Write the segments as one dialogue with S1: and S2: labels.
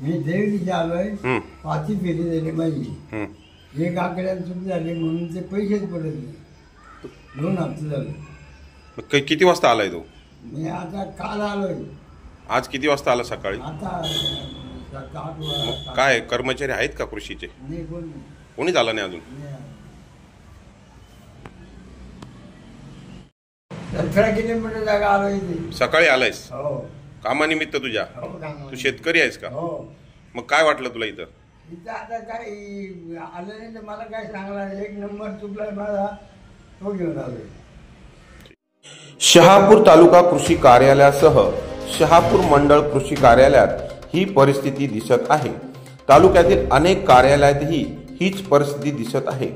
S1: मी देवीची आलोय, पाची फेरी झाली माझी, एक आकड्यात चूक झाली म्हणून ते पैसेच पडत नाही. 2 हप्ते झाले.
S2: किती वाजता आलाय तू?
S1: मी आता काल आलोय.
S2: आज किती वाजता आला? सकाळी.
S1: आता 8 वाजता.
S2: काय कर्मचारी आहेत का कृषीचे?
S1: नाही,
S2: कोणीच आला नाही अजून.
S1: 17 किलोमीटर जागा आलोय इथे.
S2: सकाळी आलायस?
S1: हो.
S2: कामानिमित्त तुझ्या? तू शेतकरी आहेस का?
S1: हो.
S2: मग काय वाटलं तुला इथं?
S1: इथं आता काय आलं नाही तर मला काय सांगणार, 1 नंबर चुकलाय माझा, तो घेऊन आलोय.
S2: शहापूर तालुका कृषी कार्यालयासह शहापूर मंडळ कृषी कार्यालयात ही परिस्थिती दिसत आहे. तालुक्यातील अनेक कार्यालयातही हीच परिस्थिती दिसत आहे.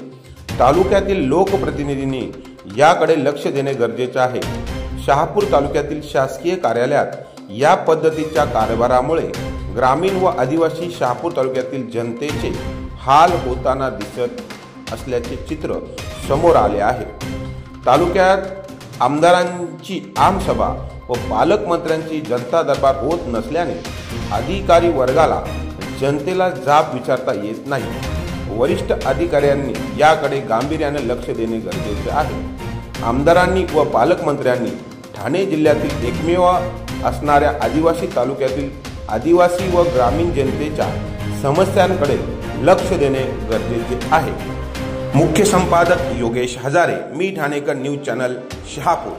S2: तालुक्यातील लोकप्रतिनिधींनी याकडे लक्ष देणे गरजेचे आहे. शहापूर तालुक्यातील शासकीय कार्यालयात या पद्धतीच्या कारभारामुळे ग्रामीण व आदिवासी शहापूर तालुक्यातील जनतेचे हाल होताना दिसत असल्याचे चित्र समोर आले आहे. तालुक्यात आमदारांची आमसभा व पालकमंत्र्यांची जनता दरबार होत नसल्याने अधिकारी वर्गाला जनतेला जाब विचारता येत नाही. वरिष्ठ अधिकाऱ्यांनी याकडे गांभीर्याने लक्ष देणे गरजेचे आहे. आमदारांनी व पालकमंत्र्यांनी ठाणे जिल्ह्यातील एकमेव असणाऱ्या आदिवासी तालुक्यातील आदिवासी व ग्रामीण जनतेच्या समस्यांकडे लक्ष देणे गरजेचे आहे. मुख्य संपादक योगेश हजारे, मी ठाणेकर न्यूज चॅनल, शहापूर.